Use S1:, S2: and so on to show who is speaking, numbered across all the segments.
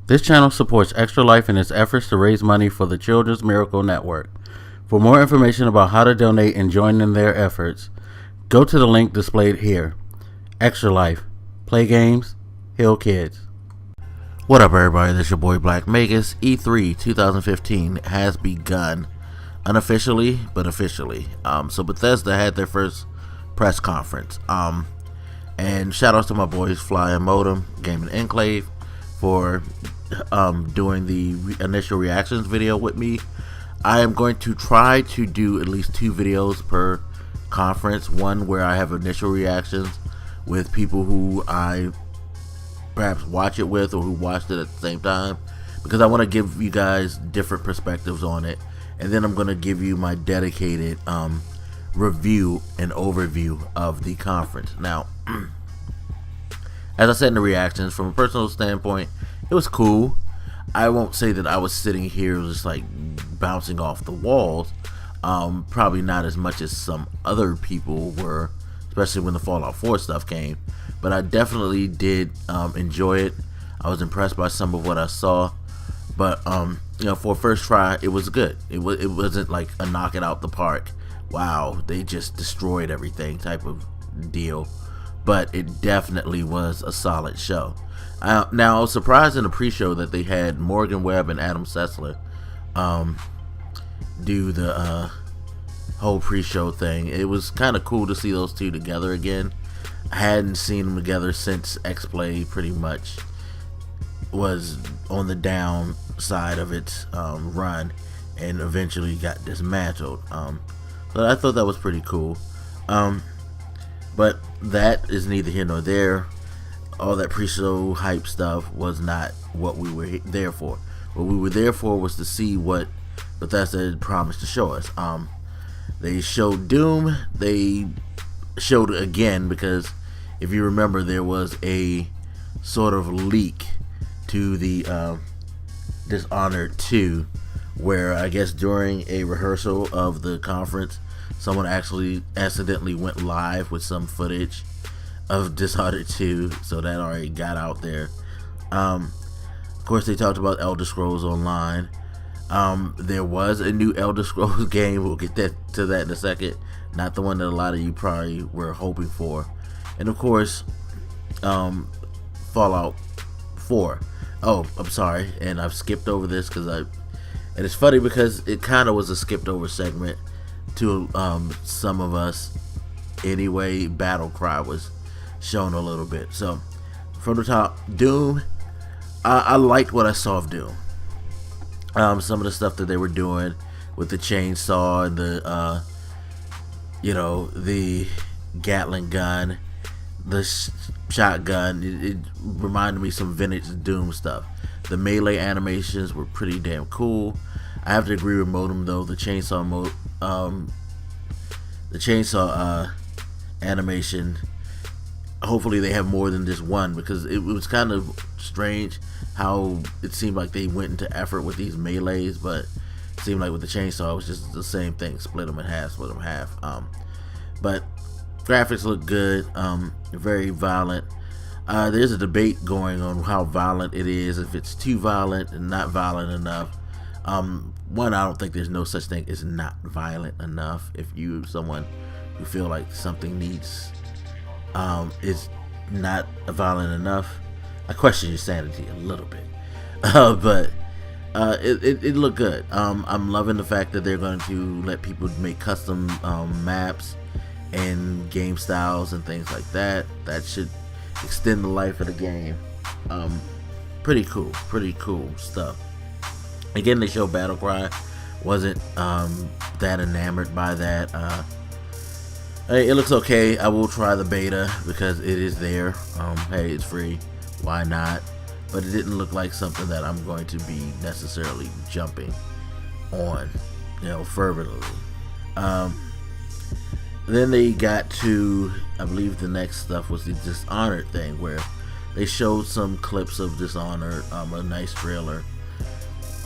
S1: This channel supports Extra Life in its efforts to raise money for the Children's Miracle Network. For more information about how to donate and join in their efforts, go to the link displayed here. Extra Life. Play games, heal kids. What up, everybody? This is your boy Black Magus. E3 2015 has begun. Unofficially, but officially. So Bethesda had their first press conference. And shout outs to my boys Fly and Modem, Gaming Enclave, for doing the initial reactions video with me. I am going to try to do at least 2 videos per conference. One where I have initial reactions with people who I perhaps watch it with or who watched it at the same time, because I want to give you guys different perspectives on it. And then I'm going to give you my dedicated review and overview of the conference. Now, as I said in the reactions, from a personal standpoint, it was cool. I won't say that I was sitting here just like bouncing off the walls. Probably not as much as some other people were, especially when the Fallout 4 stuff came. But I definitely did enjoy it. I was impressed by some of what I saw. But you know, for a first try, it was good. It wasn't like a knock it out the park, wow, they just destroyed everything type of deal. But it definitely was a solid show. Now, I was surprised in the pre-show that they had Morgan Webb and Adam Sessler do the whole pre-show thing. It was kind of cool to see those two together again. I hadn't seen them together since X-Play pretty much was on the down side of its run and eventually got dismantled. But I thought that was pretty cool. But that is neither here nor there. All that pre-show hype stuff was not what we were there for. What we were there for was to see what Bethesda had promised to show us. They showed Doom. They showed it again because if you remember, there was a sort of leak to the Dishonored 2, where I guess during a rehearsal of the conference, someone actually accidentally went live with some footage of Dishonored 2, so that already got out there. Of course, they talked about Elder Scrolls Online. There was a new Elder Scrolls game. We'll get to that in a second. Not the one that a lot of you probably were hoping for. And of course, Fallout 4. Oh, I'm sorry, and I've skipped over this and it's funny because it kind of was a skipped over segment to some of us. Anyway, Battle Cry was shown a little bit. So from the top, Doom. I liked what I saw of Doom. Some of the stuff that they were doing with the chainsaw and the the Gatling gun, the shotgun, it reminded me some vintage Doom stuff. The melee animations were pretty damn cool. I have to agree with Modem though. The chainsaw animation. Hopefully they have more than just one, because it was kind of strange how it seemed like they went into effort with these melees, but it seemed like with the chainsaw it was just the same thing. Split them in half. But graphics look good. Very violent. There's a debate going on how violent it is, if it's too violent and not violent enough. One, I don't think there's no such thing as not violent enough. If you someone who feel like something needs is not violent enough, I question your sanity a little bit. But it looked good. I'm loving the fact that they're going to let people make custom maps and game styles and things like that. That should extend the life of the game. Pretty cool stuff. Again, they show Battle Cry. Wasn't that enamored by that. It looks okay. I will try the beta because it is there. Hey, it's free. Why not? But it didn't look like something that I'm going to be necessarily jumping on, fervently. Then they got to, I believe the next stuff was the Dishonored thing, where they showed some clips of Dishonored, a nice trailer.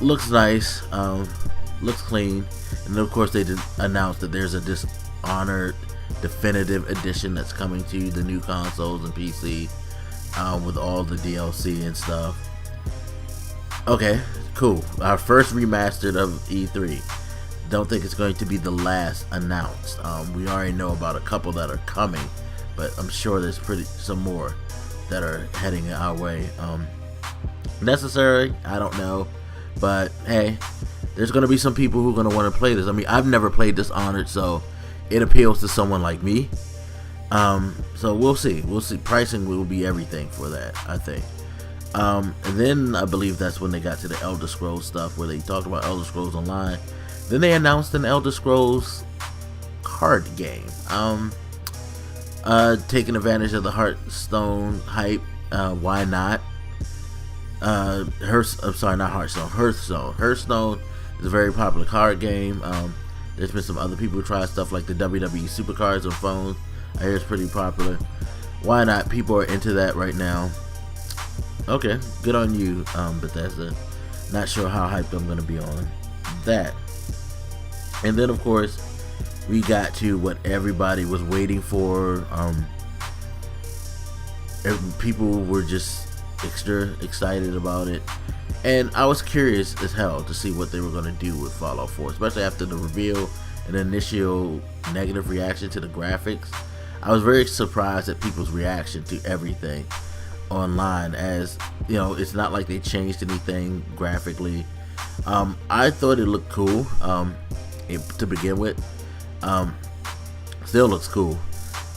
S1: Looks nice, looks clean. And then of course they did announce that there's a Dishonored Definitive Edition that's coming to the new consoles and PC, with all the DLC and stuff.
S2: Okay, cool. Our first remastered of E3. Don't think it's going to be the last announced. We already know about a couple that are coming, but I'm sure there's some more that are heading our way. Necessary? I don't know, but hey, there's going to be some people who are going to want to play this. I mean, I've never played Dishonored, so it appeals to someone like me. So we'll see. Pricing will be everything for that, I think. And then I believe that's when they got to the Elder Scrolls stuff, where they talked about Elder Scrolls Online. Then they announced an Elder Scrolls card game. Taking advantage of the Hearthstone hype. Why not? Hearthstone. Hearthstone is a very popular card game. There's been some other people who try stuff like the WWE Supercards on phones. I hear it's pretty popular. Why not? People are into that right now. Okay, good on you, Bethesda. Not sure how hyped I'm gonna be on that. And then, of course, we got to what everybody was waiting for. People were just extra excited about it, and I was curious as hell to see what they were gonna do with Fallout 4, especially after the reveal and initial negative reaction to the graphics. I was very surprised at people's reaction to everything online, as you know, it's not like they changed anything graphically. I thought it looked cool to begin with. Still looks cool,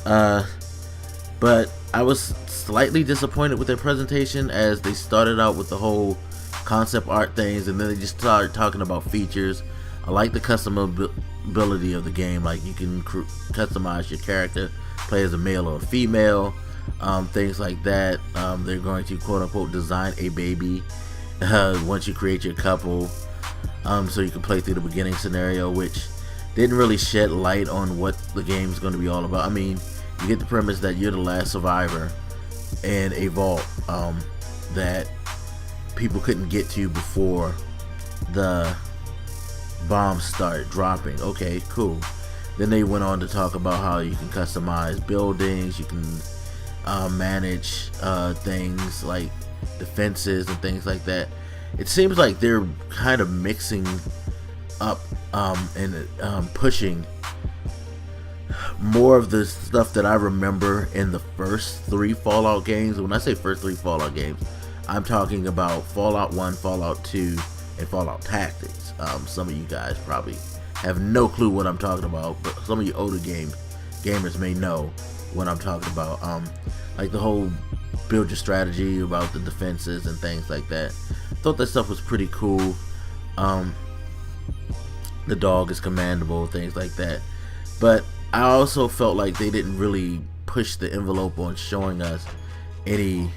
S2: but I was slightly disappointed with their presentation, as they started out with the whole concept art things, and then they just started talking about features. I like the customability of the game, like you can customize your character, play as a male or a female. Things like that. They're going to quote unquote design a baby once you create your couple, so you can play through the beginning scenario, which didn't really shed light on what the game's going to be all about. I mean, you get the premise that you're the last survivor in a vault that people couldn't get to before the bombs start dropping. Okay, cool. Then they went on to talk about how you can customize buildings, you can manage things like defenses and things like that. It seems like they're kind of mixing up and pushing more of the stuff that I remember in the first 3 Fallout games. When I say first 3 Fallout games, I'm talking about Fallout 1, Fallout 2, and Fallout Tactics. Some of you guys probably have no clue what I'm talking about, but some of you older gamers may know what I'm talking about. Like the whole build your strategy about the defenses and things like that. Thought that stuff was pretty cool. The dog is commendable, things like that. But I also felt like they didn't really push the envelope on showing us any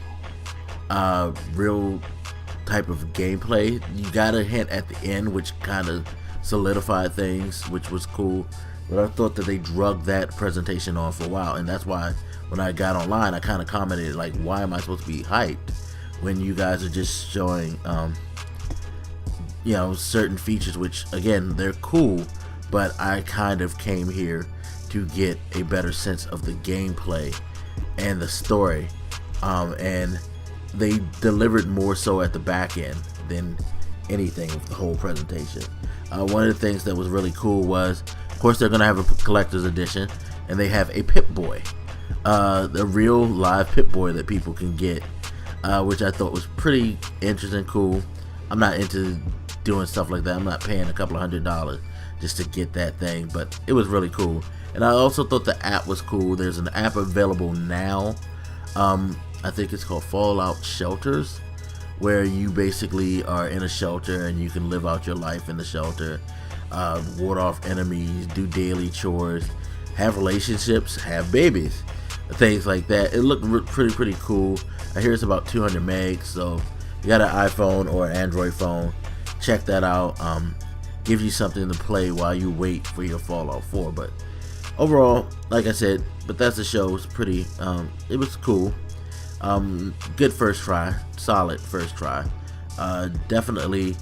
S2: real type of gameplay. You got a hint at the end, which kind of solidified things, which was cool. But I thought that they drugged that presentation on for a while, and that's why when I got online, I kind of commented like, why am I supposed to be hyped when you guys are just showing certain features, which again, they're cool, but I kind of came here to get a better sense of the gameplay and the story, and they delivered more so at the back end than anything with the whole presentation. One of the things that was really cool was, of course, they're gonna have a collector's edition, and they have a Pip-Boy, the real live Pip-Boy that people can get, which I thought was pretty interesting, cool. I'm not into doing stuff like that. I'm not paying a couple of $100s just to get that thing, but it was really cool. And I also thought the app was cool. There's an app available now. I think it's called Fallout Shelters, where you basically are in a shelter and you can live out your life in the shelter, ward off enemies, do daily chores, have relationships, have babies, things like that. It looked pretty cool. I hear it's about 200 megs, so you got an iPhone or an Android phone, check that out. Gives you something to play while you wait for your Fallout 4. But overall, like I said, Bethesda show was pretty, it was cool. Good first try, solid first try. Definitely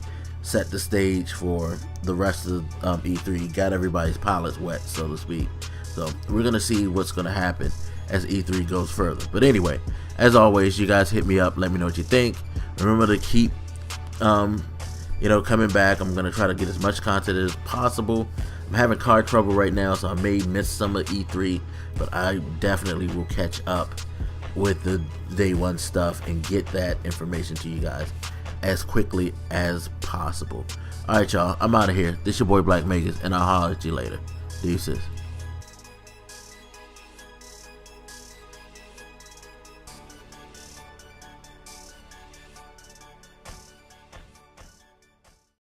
S2: set the stage for the rest of E3. Got everybody's palates wet, so to speak. So we're gonna see what's gonna happen as E3 goes further. But anyway, as always, you guys hit me up, let me know what you think. Remember to keep Coming back, I'm gonna try to get as much content as possible. I'm having car trouble right now, so I may miss some of E3, but I definitely will catch up with the day one stuff and get that information to you guys as quickly as possible. Alright, y'all, I'm out of here. This your boy Black Magus, and I'll holler at you later. Deuces.